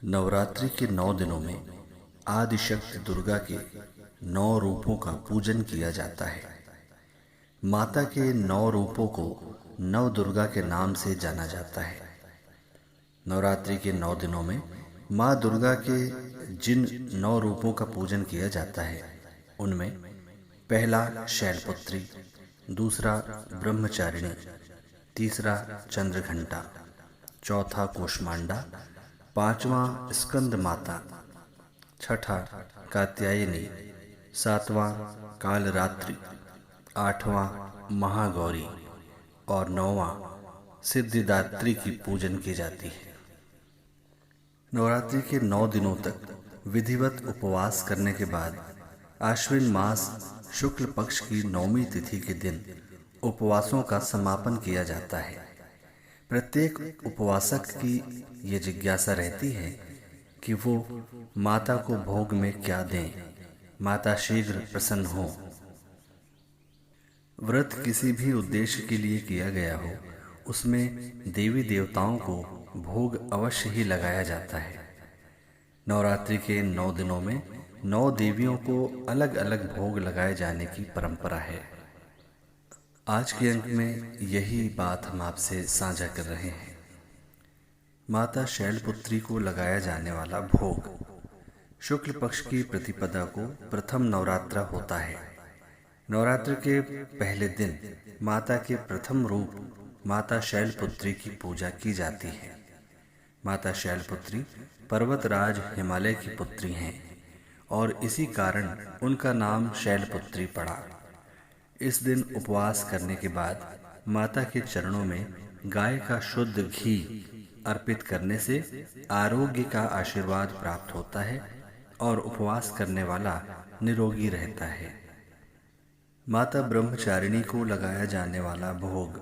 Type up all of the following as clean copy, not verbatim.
नवरात्रि के 9 दिनों में आदिशक्ति दुर्गा के 9 रूपों का पूजन किया जाता है। माता के 9 रूपों को नव दुर्गा के नाम से जाना जाता है। नवरात्रि के 9 दिनों में माँ दुर्गा के जिन 9 रूपों का पूजन किया जाता है उनमें पहला शैलपुत्री, दूसरा ब्रह्मचारिणी, तीसरा चंद्रघंटा, चौथा कूष्मांडा, पांचवा स्कंद माता, छठा कात्यायनी, सातवां कालरात्रि, आठवां महागौरी और नौवां सिद्धिदात्री की पूजन की जाती है। नवरात्रि के 9 दिनों तक विधिवत उपवास करने के बाद आश्विन मास शुक्ल पक्ष की 9वीं तिथि के दिन उपवासों का समापन किया जाता है। प्रत्येक उपवासक की ये जिज्ञासा रहती है कि वो माता को भोग में क्या दें, माता शीघ्र प्रसन्न हो। व्रत किसी भी उद्देश्य के लिए किया गया हो, उसमें देवी देवताओं को भोग अवश्य ही लगाया जाता है। नवरात्रि के 9 दिनों में 9 देवियों को अलग अलग भोग लगाए जाने की परंपरा है। आज के अंक में यही बात हम आपसे साझा कर रहे हैं। माता शैलपुत्री को लगाया जाने वाला भोग शुक्ल पक्ष की प्रतिपदा को प्रथम नवरात्र होता है। नवरात्र के पहले दिन माता के प्रथम रूप माता शैलपुत्री की पूजा की जाती है। माता शैलपुत्री पर्वतराज हिमालय की पुत्री हैं और इसी कारण उनका नाम शैलपुत्री पड़ा। इस दिन उपवास करने के बाद माता के चरणों में गाय का शुद्ध घी अर्पित करने से आरोग्य का आशीर्वाद प्राप्त होता है और उपवास करने वाला निरोगी रहता है। माता ब्रह्मचारिणी को लगाया जाने वाला भोग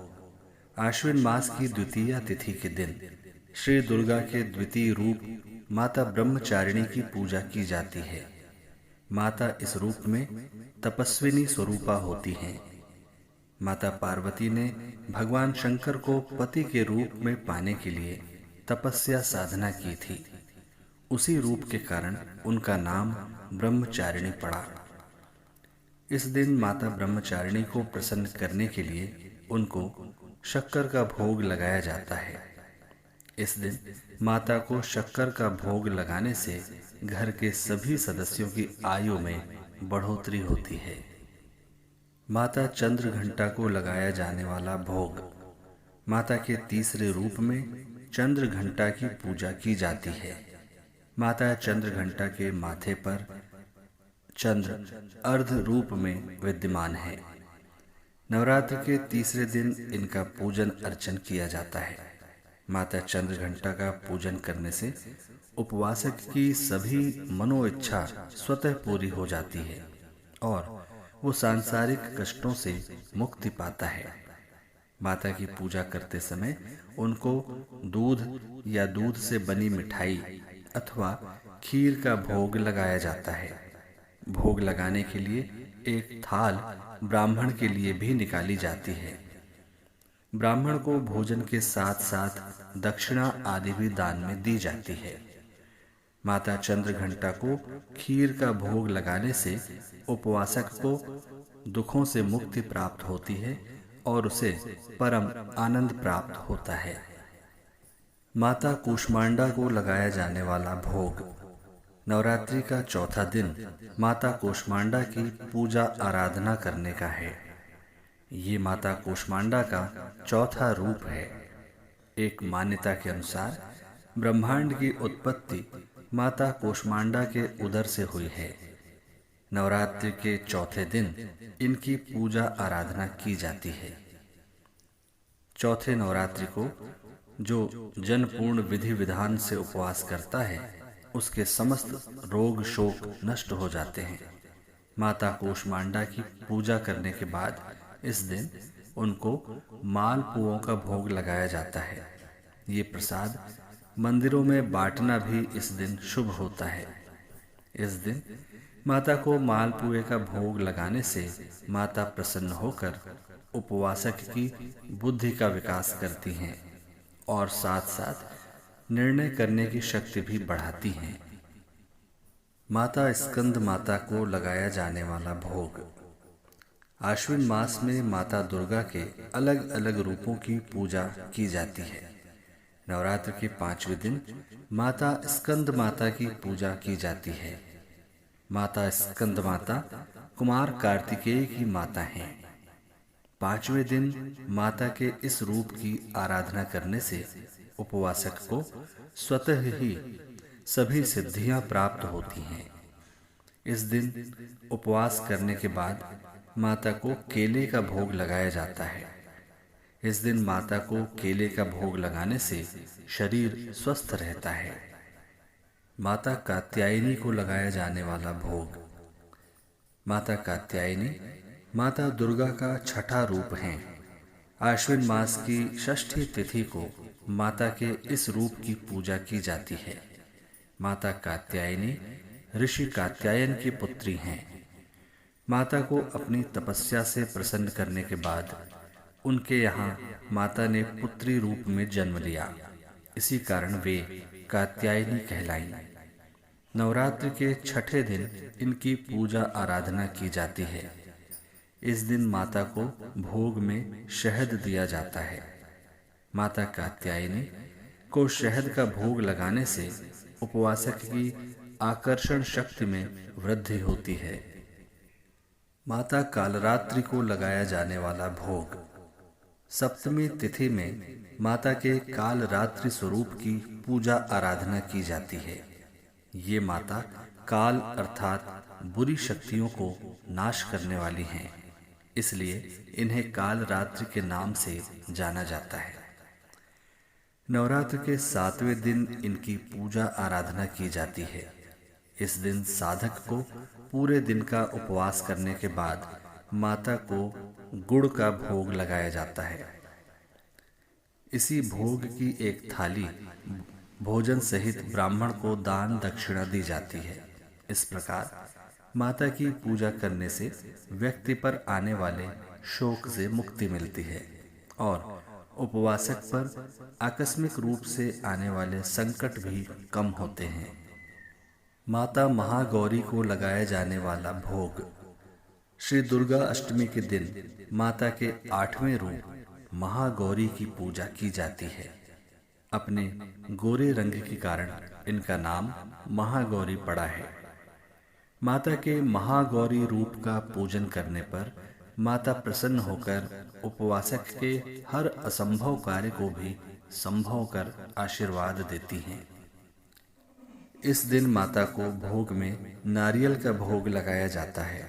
आश्विन मास की द्वितीया तिथि के दिन श्री दुर्गा के द्वितीय रूप माता ब्रह्मचारिणी की पूजा की जाती है। माता इस रूप में तपस्विनी स्वरूपा होती हैं। माता पार्वती ने भगवान शंकर को पति के रूप में पाने के लिए तपस्या साधना की थी। उसी रूप के कारण उनका नाम ब्रह्मचारिणी पड़ा। इस दिन माता ब्रह्मचारिणी को प्रसन्न करने के लिए उनको शक्कर का भोग लगाया जाता है। इस दिन माता को शक्कर का भोग लगाने से घर के सभी सदस्यों की आयु में बढ़ोतरी होती है। माता चंद्रघंटा को लगाया जाने वाला भोग माता के तीसरे रूप में चंद्रघंटा की पूजा की जाती है। माता चंद्रघंटा के माथे पर चंद्र अर्ध रूप में विद्यमान है। नवरात्र के तीसरे दिन इनका पूजन अर्चन किया जाता है। माता चंद्रघंटा का पूजन करने से उपवासक की सभी मनोइच्छा स्वतः पूरी हो जाती है और वो सांसारिक कष्टों से मुक्ति पाता है। माता की पूजा करते समय उनको दूध या दूध से बनी मिठाई अथवा खीर का भोग लगाया जाता है। भोग लगाने के लिए एक थाल ब्राह्मण के लिए भी निकाली जाती है। ब्राह्मण को भोजन के साथ साथ दक्षिणा आदि भी दान में दी जाती है। माता चंद्रघंटा को खीर का भोग लगाने से उपवासक को दुखों से मुक्ति प्राप्त होती है और उसे परम आनंद प्राप्त होता है। माता कूष्मांडा को लगाया जाने वाला भोग नवरात्रि का चौथा दिन माता कूष्मांडा की पूजा आराधना करने का है। ये माता कूष्मांडा का चौथा रूप है। एक मान्यता के अनुसार ब्रह्मांड की उत्पत्ति माता कूष्मांडा के उदर से हुई है। नवरात्रि के चौथे दिन इनकी पूजा आराधना की जाती है। चौथे नवरात्रि को जो जनपूर्ण विधि विधान से उपवास करता है उसके समस्त रोग शोक नष्ट हो जाते हैं। माता कूष्मांडा की पूजा करने के बाद इस दिन उनको मालपुओं का भोग लगाया जाता है। ये प्रसाद मंदिरों में बांटना भी इस दिन शुभ होता है। इस दिन माता को मालपुए का भोग लगाने से माता प्रसन्न होकर उपवासक की बुद्धि का विकास करती हैं और साथ साथ निर्णय करने की शक्ति भी बढ़ाती हैं। माता स्कंद माता को लगाया जाने वाला भोग। आश्विन मास में माता दुर्गा के अलग अलग रूपों की पूजा की जाती है। नवरात्र के 5वें दिन माता स्कंद माता की पूजा की जाती है। माता स्कंद माता कुमार कार्तिकेय की माता हैं। 5वें दिन माता के इस रूप की आराधना करने से उपवासक को स्वतः ही सभी सिद्धियां प्राप्त होती हैं। इस दिन उपवास करने के बाद माता को केले का भोग लगाया जाता है। इस दिन माता को केले का भोग लगाने से शरीर स्वस्थ रहता है। माता कात्यायनी को लगाया जाने वाला भोग। माता कात्यायनी माता दुर्गा का छठा रूप हैं। आश्विन मास की षष्ठी तिथि को माता के इस रूप की पूजा की जाती है। माता कात्यायनी ऋषि कात्यायन की पुत्री हैं। माता को अपनी तपस्या से प्रसन्न करने के बाद उनके यहाँ माता ने पुत्री रूप में जन्म लिया। इसी कारण वे कात्यायनी कहलाईं। नवरात्र के छठे दिन इनकी पूजा आराधना की जाती है। इस दिन माता को भोग में शहद दिया जाता है। माता कात्यायनी को शहद का भोग लगाने से उपवासक की आकर्षण शक्ति में वृद्धि होती है। माता कालरात्रि को लगाया जाने वाला भोग। सप्तमी तिथि में माता के कालरात्रि स्वरूप की पूजा आराधना की जाती है। ये माता काल अर्थात बुरी शक्तियों को नाश करने वाली हैं, इसलिए इन्हें कालरात्रि के नाम से जाना जाता है। नवरात्र के 7वें दिन इनकी पूजा आराधना की जाती है। इस दिन साधक को पूरे दिन का उपवास करने के बाद माता को गुड़ का भोग लगाया जाता है। इसी भोग की एक थाली भोजन सहित ब्राह्मण को दान दक्षिणा दी जाती है। इस प्रकार माता की पूजा करने से व्यक्ति पर आने वाले शोक से मुक्ति मिलती है और उपवासक पर आकस्मिक रूप से आने वाले संकट भी कम होते हैं। माता महागौरी को लगाया जाने वाला भोग। श्री दुर्गा अष्टमी के दिन माता के 8वें रूप महागौरी की पूजा की जाती है। अपने गोरे रंग के कारण इनका नाम महागौरी पड़ा है। माता के महागौरी रूप का पूजन करने पर माता प्रसन्न होकर उपवासक के हर असंभव कार्य को भी संभव कर आशीर्वाद देती हैं। इस दिन माता को भोग में नारियल का भोग लगाया जाता है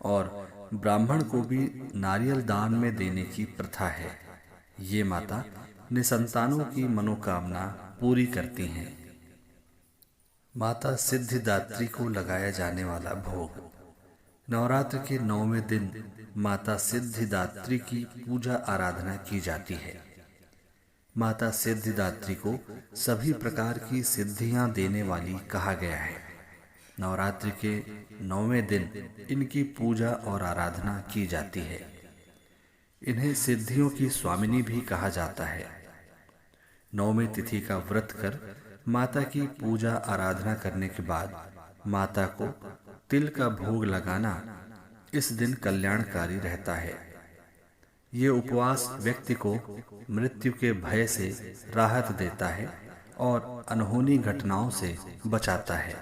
और ब्राह्मण को भी नारियल दान में देने की प्रथा है। ये माता निसंतानों की मनोकामना पूरी करती हैं। माता सिद्धिदात्री को लगाया जाने वाला भोग। नवरात्र के 9वें दिन माता सिद्धिदात्री की पूजा आराधना की जाती है। माता सिद्धिदात्री को सभी प्रकार की सिद्धियां देने वाली कहा गया है। नवरात्रि के 9वें दिन इनकी पूजा और आराधना की जाती है। इन्हें सिद्धियों की स्वामिनी भी कहा जाता है। 9वें तिथि का व्रत कर माता की पूजा आराधना करने के बाद माता को तिल का भोग लगाना इस दिन कल्याणकारी रहता है। ये उपवास व्यक्ति को मृत्यु के भय से राहत देता है और अनहोनी घटनाओं से बचाता है।